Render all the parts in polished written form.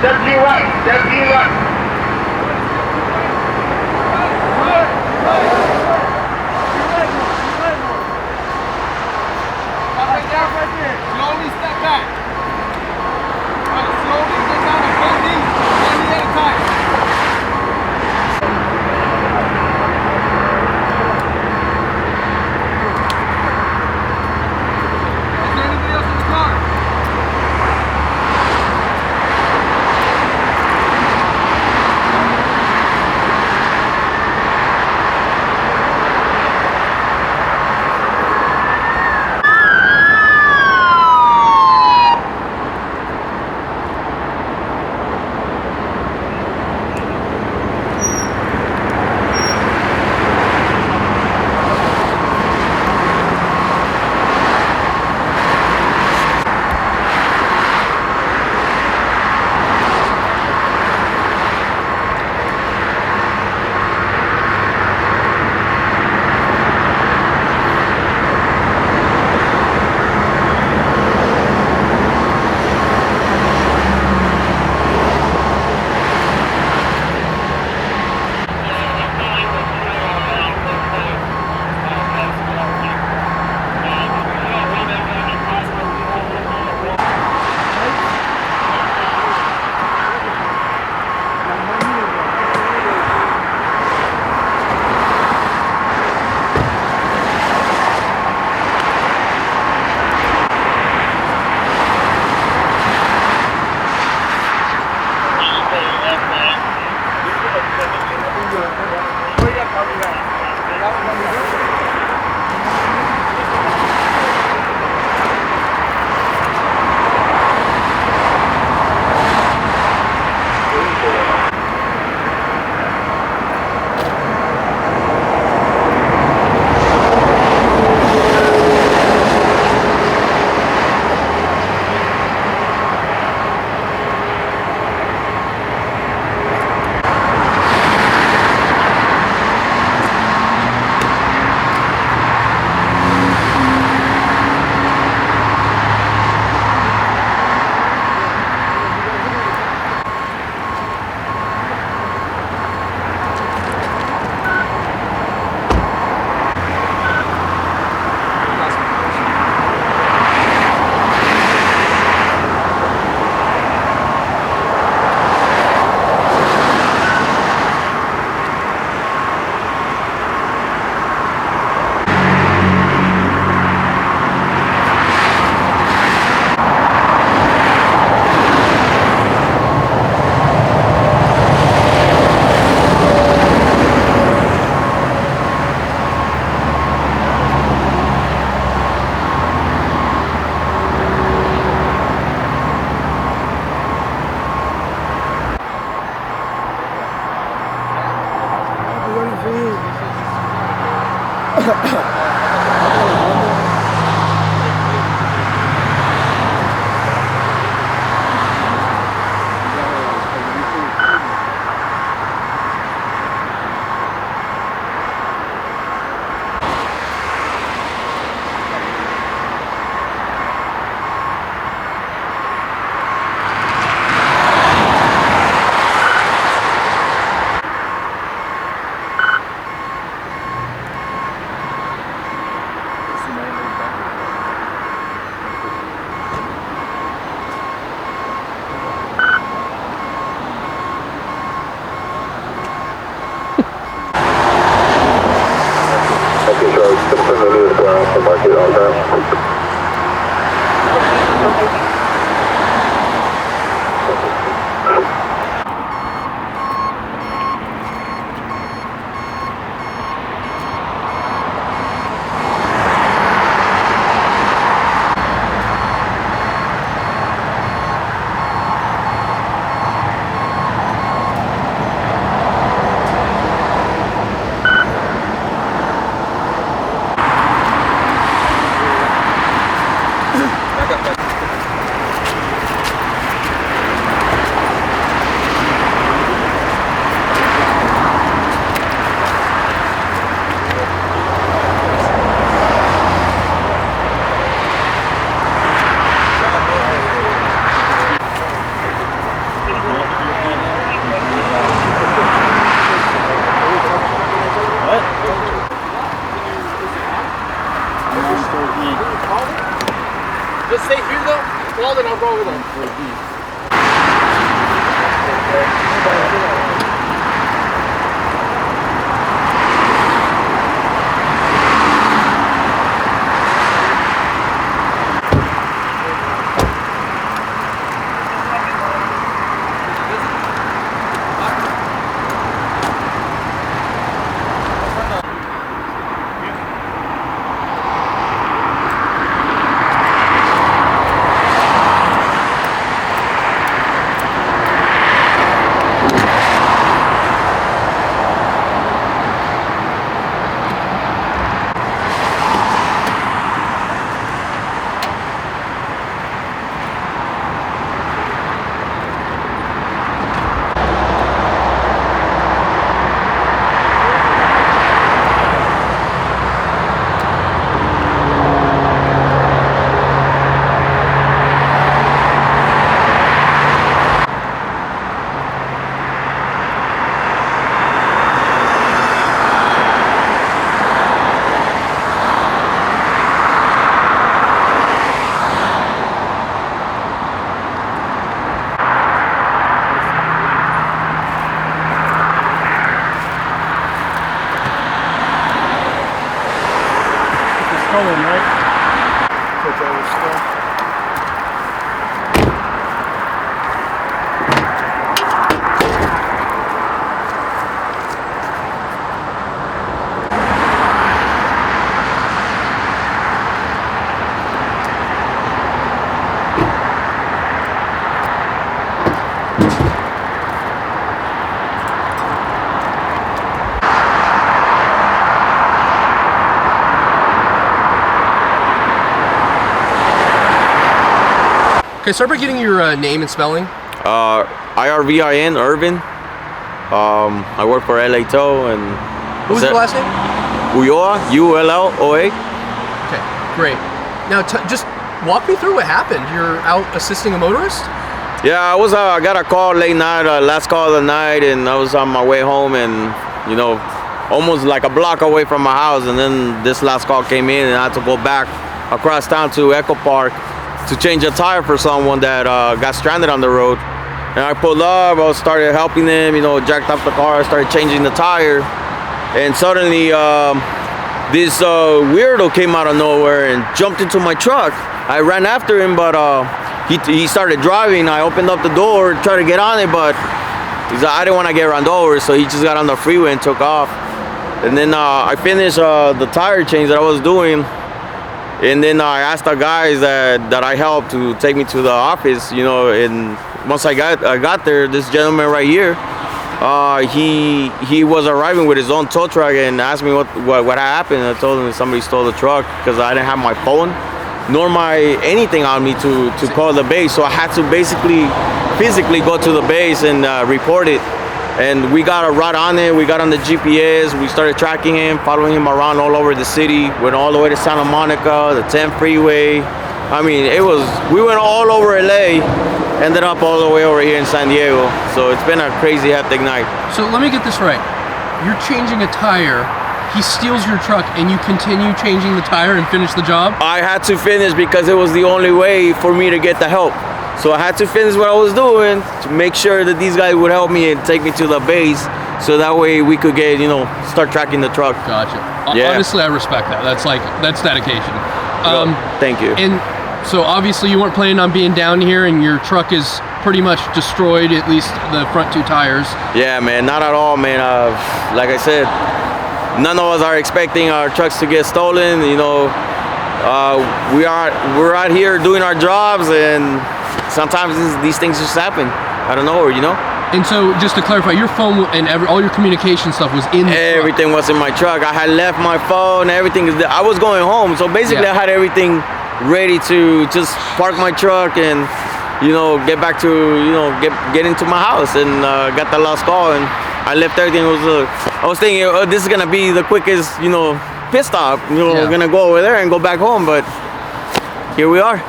Step to your right, step to your right. Slowly step back. Slowly get down to one knee at a time. Is there anybody else in the car? back up. Just stay here though. Well, then I'll go over there. Okay, start by getting your name and spelling. IRVIN, Irvin. I work for LA Tow and... What was the last name? Ulloa, ULLOA. Okay, great. Now just walk me through what happened. You're out assisting a motorist? Yeah, I got a call late night, last call of the night, and I was on my way home and, you know, almost like a block away from my house, and then this last call came in and I had to go back across town to Echo Park to change a tire for someone that got stranded on the road. And I pulled up, I started helping them, you know, jacked up the car, started changing the tire, and suddenly this weirdo came out of nowhere and jumped into my truck. I ran after him, but he started driving. I opened up the door, tried to get on it, but I didn't want to get run over, so he just got on the freeway and took off. And then I finished the tire change that I was doing. And then I asked the guys that I helped to take me to the office, you know, and once I got there, this gentleman right here, he was arriving with his own tow truck and asked me what happened. I told him somebody stole the truck because I didn't have my phone nor my anything on me to call the base, so I had to basically physically go to the base and report it. And we got right on it. We got on the GPS. We started tracking him, following him around all over the city. Went all the way to Santa Monica, the 10 freeway. I mean, we went all over LA, ended up all the way over here in San Diego. So it's been a crazy, hectic night. So let me get this right. You're changing a tire. He steals your truck and you continue changing the tire and finish the job? I had to finish because it was the only way for me to get the help. So I had to finish what I was doing to make sure that these guys would help me and take me to the base, so that way we could get, you know, start tracking the truck. Gotcha. Yeah. Honestly, I respect that. That's dedication. Thank you. And so obviously you weren't planning on being down here, and your truck is pretty much destroyed, at least the front two tires. Yeah, man, not at all, man. Like I said, none of us are expecting our trucks to get stolen. You know, we're out here doing our jobs, and sometimes these things just happen out of nowhere, you know? And so, just to clarify, your phone and all your communication stuff was in the Everything truck. was in my truck. I had left my phone, everything. I was going home, so basically I had everything ready to just park my truck and, you know, get back to, you know, get into my house, and got the last call, and I left everything. I was thinking, oh, this is gonna be the quickest, you know, pit stop. You know, we're gonna go over there and go back home, but here we are.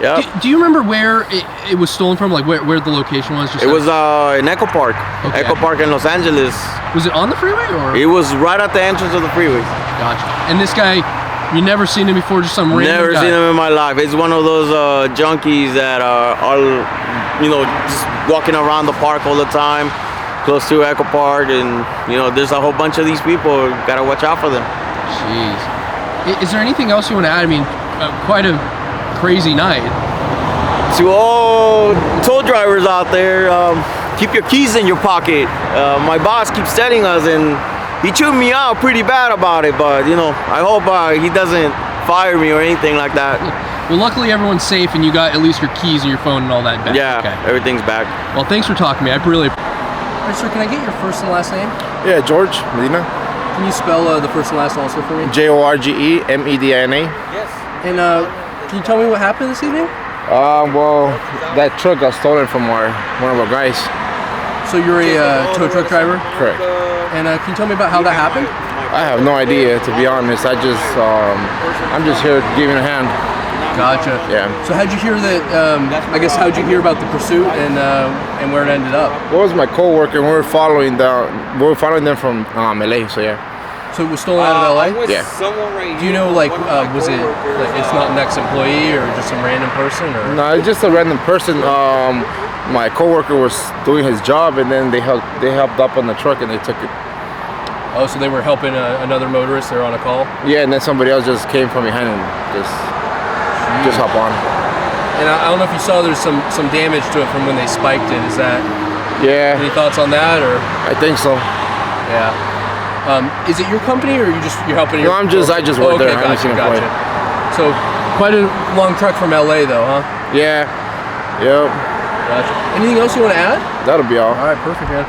Yeah. Do you remember where it was stolen from? Like where the location was? It was in Echo Park. Okay. Echo Park in Los Angeles. Was it on the freeway or? It was right at the entrance of the freeway. Gotcha. And this guy, you never seen him before? Just some random Never guy? seen him in my life. It's one of those junkies that are, you know, just walking around the park all the time, close to Echo Park, and you know, there's a whole bunch of these people. Gotta watch out for them. Jeez. Is there anything else you want to add? I mean, quite a crazy night. To all tow drivers out there, keep your keys in your pocket. My boss keeps telling us, and he chewed me out pretty bad about it, but you know, I hope he doesn't fire me or anything like that. Well, luckily everyone's safe, and you got at least your keys and your phone and all that back. Yeah, okay. Everything's back. Well, thanks for talking to me. I really. All right, sir, can I get your first and last name? Yeah, George Medina. Can you spell the first and last also for me? Georgemedina. Yes. And can you tell me what happened this evening? Well, that truck got stolen from one of our guys. So you're a tow truck driver? Correct. And can you tell me about how that happened? I have no idea, to be honest. I'm just here giving a hand. Gotcha. Yeah. So how'd you hear that? I guess how'd you hear about the pursuit and where it ended up? What was my coworker? We were following them from LA. So yeah. So it was stolen out of LA? Yeah. Do you know, like, was it like it's not an ex-employee or just some random person, or? No, it's just a random person. My coworker was doing his job, and then they helped up on the truck, and they took it. Oh, so they were helping another motorist. They're on a call. Yeah, and then somebody else just came from behind and just hop on. And I don't know if you saw there's some damage to it from when they spiked it. Is that? Yeah. Any thoughts on that, or? I think so. Yeah. Is it your company, or you're helping? No, I just work there. I haven't seen him play. So quite a long trek from LA, though, huh? Yeah. Yep. Gotcha. Anything else you want to add? That'll be all. All right, perfect, man.